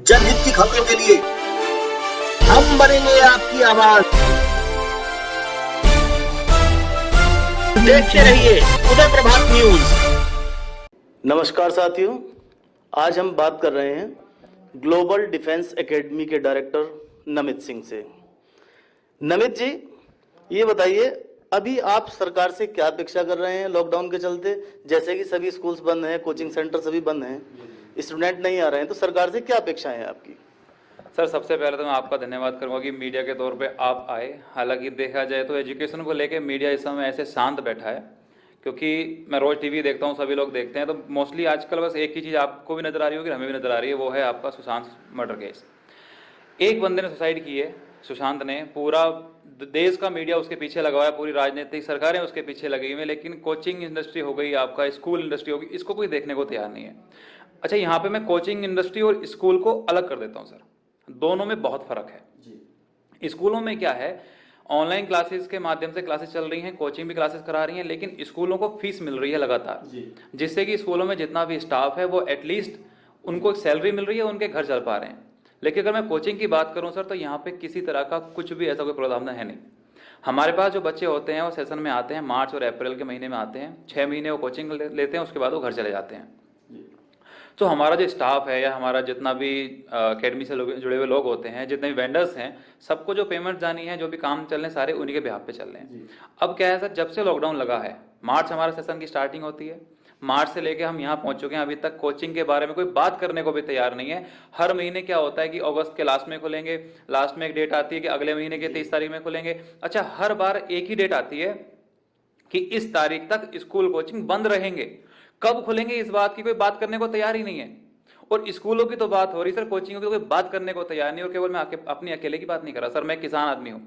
जनहित की खबरों के लिए हम बनेंगे आपकी आवाज। देखते रहिए उदय प्रभात न्यूज। नमस्कार साथियों, आज हम बात कर रहे हैं ग्लोबल डिफेंस एकेडमी के डायरेक्टर नमित सिंह से। नमित जी, ये बताइए, अभी आप सरकार से क्या अपेक्षा कर रहे हैं लॉकडाउन के चलते? जैसे कि सभी स्कूल्स बंद हैं, कोचिंग सेंटर सभी बंद हैं, स्टूडेंट नहीं आ रहे हैं, तो सरकार से क्या अपेक्षाएं हैं आपकी? सर, सबसे पहले तो मैं आपका धन्यवाद करूंगा कि मीडिया के तौर पे आप आए। हालांकि देखा जाए तो एजुकेशन को लेके मीडिया इस समय ऐसे शांत बैठा है, क्योंकि मैं रोज टीवी देखता हूं, सभी लोग देखते हैं, तो मोस्टली आजकल बस एक ही चीज़ आपको भी नजर आ रही होगी, हमें भी नजर आ रही है, वो है आपका सुशांत मर्डर केस। एक बंदे ने सुसाइड की है, सुशांत ने, पूरा देश का मीडिया उसके पीछे लगा हुआ है, पूरी राजनीतिक सरकारें उसके पीछे लगी हुई हैं, लेकिन कोचिंग इंडस्ट्री हो गई, आपका स्कूल इंडस्ट्री होगी, इसको कोई देखने को तैयार नहीं है। अच्छा, यहाँ पे मैं कोचिंग इंडस्ट्री और स्कूल को अलग कर देता हूँ सर, दोनों में बहुत फर्क है जी। स्कूलों में क्या है, ऑनलाइन क्लासेस के माध्यम से क्लासेस चल रही हैं, कोचिंग भी क्लासेस करा रही हैं, लेकिन स्कूलों को फीस मिल रही है लगातार, जिससे कि स्कूलों में जितना भी स्टाफ है वो एटलीस्ट उनको एक सैलरी मिल रही है, उनके घर चल पा रहे हैं। लेकिन अगर मैं कोचिंग की बात करूं सर, तो यहाँ पे किसी तरह का कुछ भी ऐसा कोई प्रावधान है नहीं। हमारे पास जो बच्चे होते हैं वो सेशन में आते हैं, मार्च और अप्रैल के महीने में आते हैं, 6 महीने वो कोचिंग लेते हैं, उसके बाद वो घर चले जाते हैं। तो हमारा जो स्टाफ है या हमारा जितना भी अकेडमी से जुड़े हुए लोग होते हैं, जितने भी वेंडर्स हैं, सबको जो पेमेंट जानी है, जो भी काम चल रहे हैं, सारे उन्हीं के बिहाफ पे चल रहे हैं। अब क्या है सर, जब से लॉकडाउन लगा है, मार्च हमारा सेशन की स्टार्टिंग होती है, मार्च से लेके हम यहाँ पहुंच चुके हैं, अभी तक कोचिंग के बारे में कोई बात करने को भी तैयार नहीं है। हर महीने क्या होता है कि अगस्त के लास्ट में खुलेंगे, लास्ट में एक डेट आती है कि अगले महीने के 30 तारीख में खुलेंगे। अच्छा, हर बार एक ही डेट आती है कि इस तारीख तक स्कूल कोचिंग बंद रहेंगे, कब खुलेंगे इस बात की कोई बात करने को तैयार ही नहीं है। और स्कूलों की तो बात हो रही सर, कोचिंगों की तो कोई बात करने को तैयार नहीं। और केवल मैं अपनी अकेले की बात नहीं कर रहा सर, मैं किसान आदमी हूँ,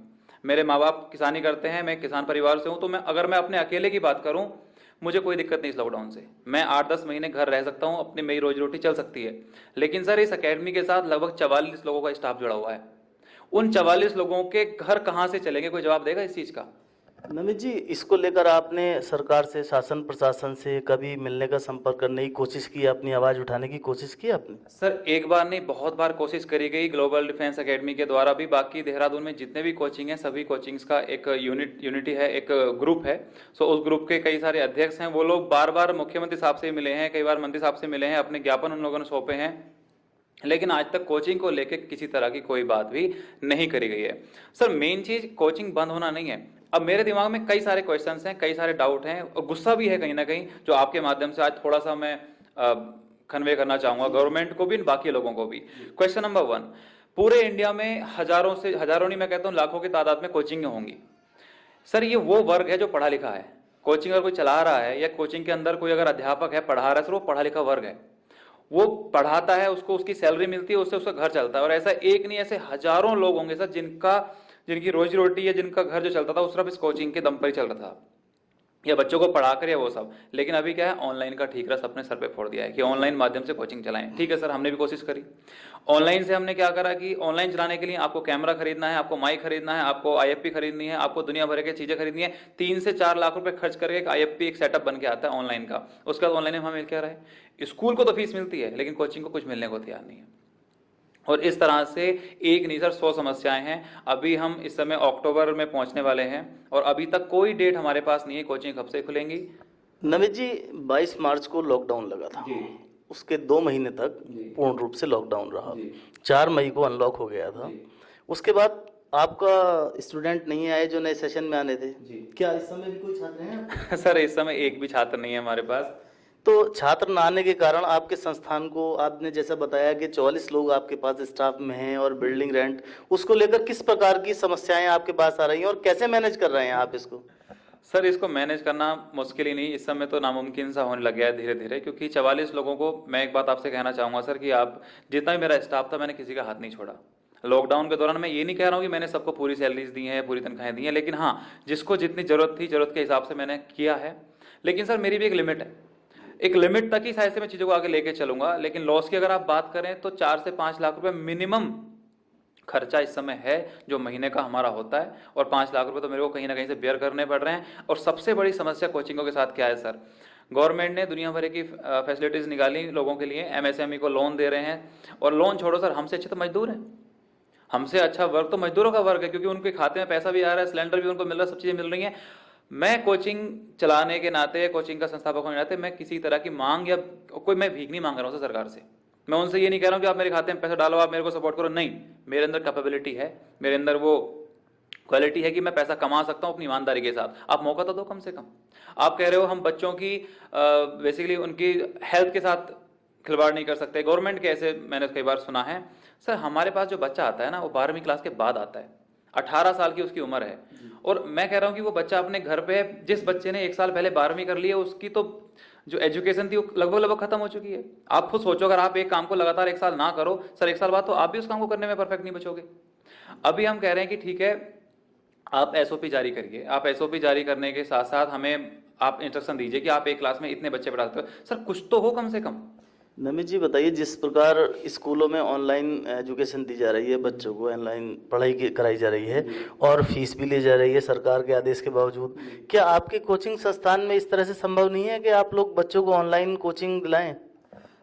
मेरे माँ बाप किसानी करते हैं, मैं किसान परिवार से हूँ, तो अगर मैं अपने अकेले की बात करूँ, मुझे कोई दिक्कत नहीं इस लॉकडाउन से, मैं 8-10 महीने घर रह सकता हूँ, अपनी मेरी रोजी रोटी चल सकती है। लेकिन सर, इस अकेडमी के साथ लगभग 44 लोगों का स्टाफ जुड़ा हुआ है, उन 44 लोगों के घर कहाँ से चलेंगे? कोई जवाब देगा इस चीज़ का? नमित जी, इसको लेकर आपने सरकार से, शासन प्रशासन से कभी मिलने का, संपर्क करने की कोशिश की, अपनी आवाज़ उठाने की कोशिश की आपने? सर, एक बार नहीं, बहुत बार कोशिश करी गई ग्लोबल डिफेंस एकेडमी के द्वारा भी। बाकी देहरादून में जितने भी कोचिंग हैं, सभी कोचिंग्स का एक यूनिटी है, एक ग्रुप है। सो उस ग्रुप के कई सारे अध्यक्ष हैं, वो लोग बार बार मुख्यमंत्री साहब से मिले हैं, कई बार मंत्री साहब से मिले हैं, अपने ज्ञापन उन लोगों ने सौंपे हैं, लेकिन आज तक कोचिंग को लेकर किसी तरह की कोई बात भी नहीं करी गई है। सर, मेन चीज कोचिंग बंद होना नहीं है। अब मेरे दिमाग में कई सारे क्वेश्चंस हैं, कई सारे डाउट हैं, और गुस्सा भी है कहीं ना कहीं, जो आपके माध्यम से आज थोड़ा सा मैं कन्वे करना चाहूंगा गवर्नमेंट को भी, बाकी लोगों को भी। क्वेश्चन नंबर 1, पूरे इंडिया में हजारों नहीं, मैं कहता हूं लाखों की तादाद में कोचिंग होंगी। सर, ये वो वर्ग है जो पढ़ा लिखा है, कोचिंग अगर कोई चला रहा है या कोचिंग के अंदर कोई अगर अध्यापक है, पढ़ा रहा है, सर वो पढ़ा लिखा वर्ग है, वो पढ़ाता है, उसको उसकी सैलरी मिलती है, उससे उसका घर चलता है। और ऐसा एक नहीं, ऐसे हजारों लोग होंगे सर जिनकी रोजी रोटी है, जिनका घर जो चलता था वो सिर्फ इस कोचिंग के दम पर ही चल रहा था, या बच्चों को पढ़ाकर या वो सब। लेकिन अभी क्या है, ऑनलाइन का ठीक रस अपने सर पे फोड़ दिया है कि ऑनलाइन माध्यम से कोचिंग चलाएं। ठीक है सर, हमने भी कोशिश करी। ऑनलाइन से हमने क्या करा कि ऑनलाइन चलाने के लिए आपको कैमरा खरीदना है, आपको माइक खरीदना है, आपको आईएफपी खरीदनी है, आपको दुनिया भर की चीजें खरीदनी है। 3 से 4 लाख रुपए खर्च करके एक आईएफपी, एक सेटअप बन के आता है ऑनलाइन का। उसके बाद ऑनलाइन में हमें मिल क्या रहा है, स्कूल को तो फीस मिलती है, लेकिन कोचिंग को कुछ मिलने को तैयार नहीं है। और इस तरह से एक नहीं सर, 100 समस्याएं हैं। अभी हम इस समय अक्टूबर में पहुंचने वाले हैं और अभी तक कोई डेट हमारे पास नहीं है कोचिंग कब से खुलेंगी। नमित जी, 22 मार्च को लॉकडाउन लगा था, उसके 2 महीने तक पूर्ण रूप से लॉकडाउन रहा, 4 मई को अनलॉक हो गया था। उसके बाद आपका स्टूडेंट नहीं आए जो नए सेशन में आने थे, क्या इस समय भी कोई छात्र हैं? सर, इस समय एक भी छात्र नहीं है हमारे पास। तो छात्र न आने के कारण आपके संस्थान को, आपने जैसा बताया कि 44 लोग आपके पास स्टाफ में हैं और बिल्डिंग रेंट, उसको लेकर किस प्रकार की समस्याएं आपके पास आ रही हैं और कैसे मैनेज कर रहे हैं आप इसको? सर, इसको मैनेज करना मुश्किल ही नहीं, इस समय तो नामुमकिन सा होने लग गया है धीरे धीरे, क्योंकि 44 लोगों को, मैं एक बात आपसे कहना चाहूँगा सर कि आप, जितना भी मेरा स्टाफ था, मैंने किसी का हाथ नहीं छोड़ा लॉकडाउन के दौरान। मैं ये नहीं कह रहा हूँ कि मैंने सबको पूरी सैलरीज दी हैं, पूरी तनख्वाहें दी हैं, लेकिन हाँ, जिसको जितनी जरूरत थी, जरूरत के हिसाब से मैंने किया है। लेकिन सर, मेरी भी एक लिमिट है, एक लिमिट तक ही शायद से मैं चीज़ों को आगे लेके चलूंगा। लेकिन लॉस की अगर आप बात करें तो 4 से 5 लाख रुपए मिनिमम खर्चा इस समय है जो महीने का हमारा होता है, और 5 लाख रुपए तो मेरे को कहीं ना कहीं से बेयर करने पड़ रहे हैं। और सबसे बड़ी समस्या कोचिंगों के साथ क्या है सर, गवर्नमेंट ने दुनिया भर की फैसिलिटीज़ निकाली लोगों के लिए, एमएसएमई को लोन दे रहे हैं। और लोन छोड़ो सर, हमसे अच्छे तो मजदूर हैं, हमसे अच्छा वर्ग तो मजदूरों का वर्ग है, क्योंकि उनके खाते में पैसा भी आ रहा है, सिलेंडर भी उनको मिल रहा है, सब चीज़ें मिल रही हैं। मैं कोचिंग चलाने के नाते, कोचिंग का संस्थापक होने के नाते, मैं किसी तरह की मांग या कोई मैं भीख नहीं मांग रहा हूँ सरकार से। मैं उनसे ये नहीं कह रहा हूँ कि आप मेरे खाते में पैसा डालो, आप मेरे को सपोर्ट करो, नहीं। मेरे अंदर कैपेबिलिटी है, मेरे अंदर वो क्वालिटी है कि मैं पैसा कमा सकता हूँ अपनी ईमानदारी के साथ। आप मौका तो दो कम से कम। आप कह रहे हो हम बच्चों की बेसिकली उनकी हेल्थ के साथ खिलवाड़ नहीं कर सकते, गवर्नमेंट के ऐसे मैंने कई बार सुना है। सर हमारे पास जो बच्चा आता है ना, वो 12वीं क्लास के बाद आता है, 18 साल की उसकी उम्र है, और मैं कह रहा हूँ कि वो बच्चा अपने घर पे है। जिस बच्चे ने 1 साल पहले 12वीं कर ली है, उसकी तो जो एजुकेशन थी वो लगभग खत्म हो चुकी है। आप खुद सोचो, अगर आप एक काम को लगातार 1 साल ना करो सर, 1 साल बाद तो आप भी उस काम को करने में परफेक्ट नहीं बचोगे। अभी हम कह रहे हैं कि ठीक है, आप एसओपी जारी करिए, आप एसओपी जारी करने के साथ साथ हमें आप इंस्ट्रक्शन दीजिए कि आप एक क्लास में इतने बच्चे पढ़ाते हो। सर कुछ तो हो कम से कम। नमित जी बताइए, जिस प्रकार स्कूलों में ऑनलाइन एजुकेशन दी जा रही है, बच्चों को ऑनलाइन पढ़ाई कराई जा रही है और फीस भी ली जा रही है सरकार के आदेश के बावजूद, क्या आपके कोचिंग संस्थान में इस तरह से संभव नहीं है कि आप लोग बच्चों को ऑनलाइन कोचिंग दिलाएं?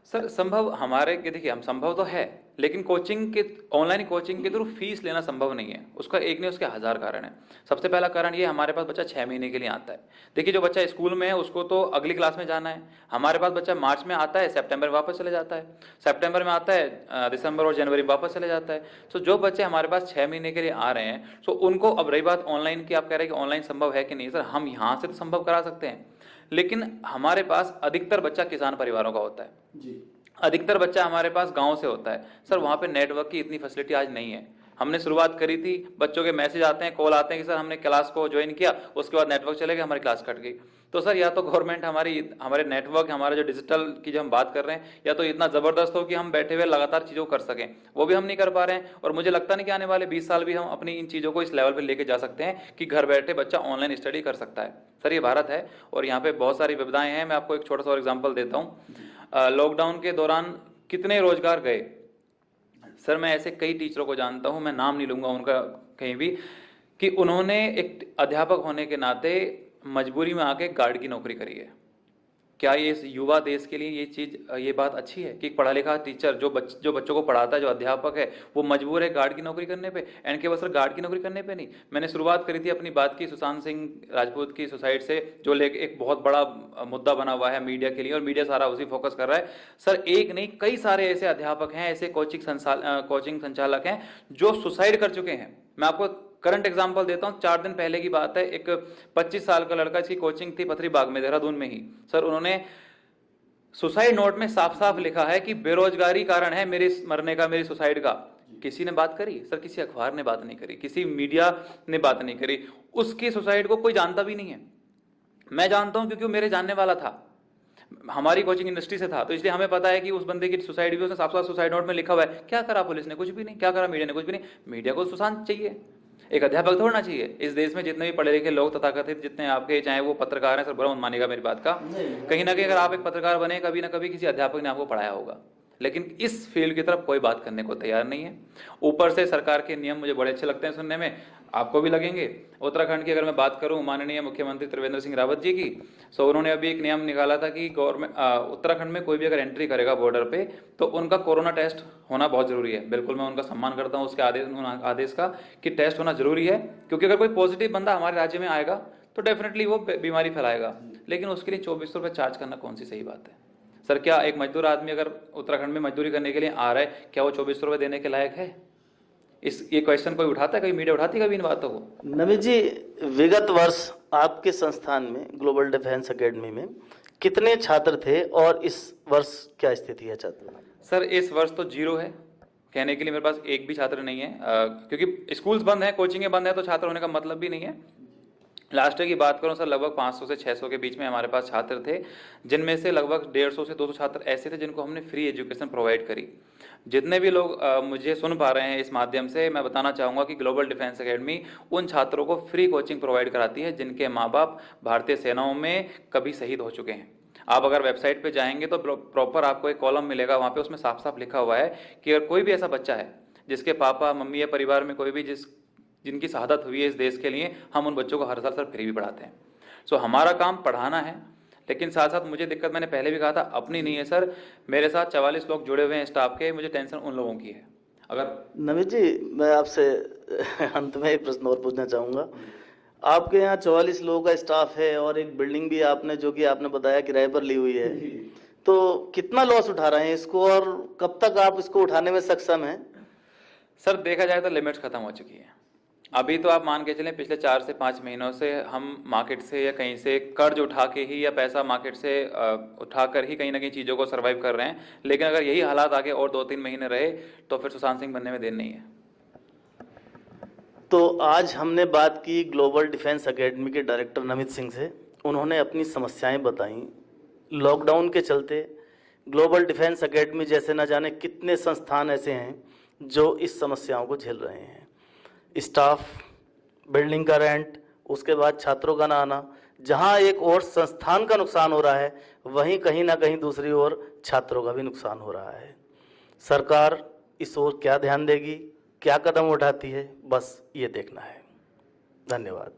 सर संभव हमारे के, देखिए हम संभव तो है, लेकिन कोचिंग के ऑनलाइन कोचिंग के थ्रू फीस लेना संभव नहीं है। उसका एक नहीं, उसके 1000 कारण है। सबसे पहला कारण ये, हमारे पास बच्चा 6 महीने के लिए आता है। देखिए जो बच्चा स्कूल में है उसको तो अगली क्लास में जाना है, हमारे पास बच्चा मार्च में आता है, सितंबर में वापस चले जाता है, सितंबर में आता है, दिसंबर और जनवरी में वापस चले जाता है। तो जो बच्चे हमारे पास 6 महीने के लिए आ रहे हैं, तो उनको, अब रही बात ऑनलाइन की, आप कह रहे हैं कि ऑनलाइन संभव है कि नहीं, सर हम यहाँ से तो संभव करा सकते हैं, लेकिन हमारे पास अधिकतर बच्चा किसान परिवारों का होता है जी। अधिकतर बच्चा हमारे पास गांव से होता है सर, वहाँ पे नेटवर्क की इतनी फैसिलिटी आज नहीं है। हमने शुरुआत करी थी, बच्चों के मैसेज आते हैं, कॉल आते हैं कि सर हमने क्लास को ज्वाइन किया, उसके बाद नेटवर्क चले गए, हमारी क्लास कट गई। तो सर या तो गवर्नमेंट हमारे नेटवर्क, हमारे जो डिजिटल की जो हम बात कर रहे हैं, या तो इतना ज़बरदस्त हो कि हम बैठे हुए लगातार चीज़ों को कर सकें, वो भी हम नहीं कर पा रहे हैं। और मुझे लगता नहीं कि आने वाले 20 साल भी हम अपनी इन चीज़ों को इस लेवल पर लेके जा सकते हैं कि घर बैठे बच्चा ऑनलाइन स्टडी कर सकता है। सर ये भारत है और यहाँ पे बहुत सारी विविधताएं हैं। मैं आपको एक छोटा सा और एग्जाम्पल देता हूँ। लॉकडाउन के दौरान कितने रोजगार गए सर, मैं ऐसे कई टीचरों को जानता हूं, मैं नाम नहीं लूंगा उनका कहीं भी, कि उन्होंने एक अध्यापक होने के नाते मजबूरी में आके गार्ड की नौकरी करी है। क्या ये युवा देश के लिए ये चीज, ये बात अच्छी है कि पढ़ा लिखा टीचर जो बच्चों को पढ़ाता है, जो अध्यापक है, वो मजबूर है गार्ड की नौकरी करने पे? एंड केवल सर गार्ड की नौकरी करने पे नहीं, मैंने शुरुआत करी थी अपनी बात की सुशांत सिंह राजपूत की सुसाइड से, जो लेके एक बहुत बड़ा मुद्दा बना हुआ है मीडिया के लिए, और मीडिया सारा उसी फोकस कर रहा है। सर एक नहीं, कई सारे ऐसे अध्यापक हैं, ऐसे कोचिंग संचालक हैं जो सुसाइड कर चुके हैं। मैं आपको करंट एग्जांपल देता हूं, 4 दिन पहले की बात है, एक 25 साल का लड़का, इसकी कोचिंग थी पथरी बाग में, देहरादून में ही। सर उन्होंने सुसाइड नोट में साफ साफ लिखा है कि बेरोजगारी कारण है मेरे मरने का, मेरी सुसाइड का। किसी ने बात करी सर? किसी अखबार ने बात नहीं करी, किसी मीडिया ने बात नहीं करी। उसकी सुसाइड को कोई जानता भी नहीं है। मैं जानता हूं क्योंकि वो मेरे जानने वाला था, हमारी कोचिंग इंडस्ट्री से था, तो इसलिए हमें पता है कि उस बंदे की सुसाइड भी उसने साफ साफ सुसाइड नोट में लिखा हुआ है। क्या करा पुलिस ने? कुछ भी नहीं। क्या करा मीडिया ने? कुछ भी नहीं। मीडिया को सुशांत चाहिए, एक अध्यापक थोड़ना चाहिए। इस देश में जितने भी पढ़े लिखे लोग तथाकथित, जितने आपके, चाहे वो पत्रकार हैं, सर बुरा मत मानिएगा मेरी बात का, कहीं ना कहीं अगर आप एक पत्रकार बने, कभी ना कभी किसी अध्यापक ने आपको पढ़ाया होगा, लेकिन इस फील्ड की तरफ कोई बात करने को तैयार नहीं है। ऊपर से सरकार के नियम मुझे बड़े अच्छे लगते हैं सुनने में, आपको भी लगेंगे। उत्तराखंड की अगर मैं बात करूं, माननीय मुख्यमंत्री त्रिवेंद्र सिंह रावत जी की, सो उन्होंने अभी एक नियम निकाला था कि गवर्नमेंट उत्तराखंड में कोई भी अगर एंट्री करेगा बॉर्डर पे, तो उनका कोरोना टेस्ट होना बहुत जरूरी है। बिल्कुल मैं उनका सम्मान करता हूं उसके आदेश का कि टेस्ट होना जरूरी है, क्योंकि अगर कोई पॉजिटिव बंदा हमारे राज्य में आएगा तो डेफिनेटली वो बीमारी फैलाएगा। लेकिन उसके लिए 2400 रुपये चार्ज करना कौन सी सही बात है? सर क्या एक मजदूर आदमी अगर उत्तराखंड में मजदूरी करने के लिए आ रहा है, क्या वो 2400 रुपये देने के लायक है? ये क्वेश्चन कोई उठाता है? कभी मीडिया उठाती है कभी इन बातों को? नमित जी, विगत वर्ष आपके संस्थान में ग्लोबल डिफेंस एकेडमी में कितने छात्र थे और इस वर्ष क्या स्थिति है छात्र? सर इस वर्ष तो 0 है, कहने के लिए मेरे पास एक भी छात्र नहीं है, क्योंकि स्कूल्स बंद है, कोचिंगें बंद है, तो छात्र होने का मतलब भी नहीं है। लास्ट ईयर की बात करूं सर, लगभग 500 से 600 के बीच में हमारे पास छात्र थे, जिनमें से लगभग 150 से 200 छात्र ऐसे थे जिनको हमने फ्री एजुकेशन प्रोवाइड करी। जितने भी लोग मुझे सुन पा रहे हैं इस माध्यम से, मैं बताना चाहूँगा कि ग्लोबल डिफेंस एकेडमी उन छात्रों को फ्री कोचिंग प्रोवाइड कराती है जिनके माँ बाप भारतीय सेनाओं में कभी शहीद हो चुके हैं। आप अगर वेबसाइट पे जाएंगे तो प्रॉपर आपको एक कॉलम मिलेगा, वहाँ पे उसमें साफ साफ लिखा हुआ है कि अगर कोई भी ऐसा बच्चा है जिसके पापा मम्मी या परिवार में कोई भी जिनकी शहादत हुई है इस देश के लिए, हम उन बच्चों को हर साल सर फ्री भी पढ़ाते हैं। सो हमारा काम पढ़ाना है, लेकिन साथ साथ मुझे दिक्कत, मैंने पहले भी कहा था, अपनी नहीं है सर, मेरे साथ 44 लोग जुड़े हुए हैं स्टाफ के, मुझे टेंशन उन लोगों की है। अगर नमित जी, मैं आपसे अंत में एक प्रश्न और पूछना चाहूँगा। आपके यहाँ 44 लोगों का स्टाफ है और एक बिल्डिंग भी आपने, जो कि आपने बताया, किराए पर ली हुई है, तो कितना लॉस उठा रहे हैं इसको और कब तक आप इसको उठाने में सक्षम हैं? सर देखा जाए तो लिमिट्स खत्म हो चुकी है। अभी तो आप मान के चलें पिछले 4 से 5 महीनों से हम मार्केट से या कहीं से कर्ज उठा के ही या पैसा मार्केट से उठा कर ही कहीं ना कहीं चीज़ों को सर्वाइव कर रहे हैं। लेकिन अगर यही हालात आगे और 2-3 महीने रहे तो फिर सुशांत सिंह बनने में देर नहीं है। तो आज हमने बात की ग्लोबल डिफेंस एकेडमी के डायरेक्टर नमित सिंह से। उन्होंने अपनी समस्याएं बताई। लॉकडाउन के चलते ग्लोबल डिफेंस एकेडमी जैसे न जाने कितने संस्थान ऐसे हैं जो इस समस्याओं को झेल रहे हैं। स्टाफ, बिल्डिंग का रेंट, उसके बाद छात्रों का ना आना। जहां एक और संस्थान का नुकसान हो रहा है, वहीं कहीं ना कहीं दूसरी ओर छात्रों का भी नुकसान हो रहा है। सरकार इस ओर क्या ध्यान देगी, क्या कदम उठाती है, बस ये देखना है। धन्यवाद।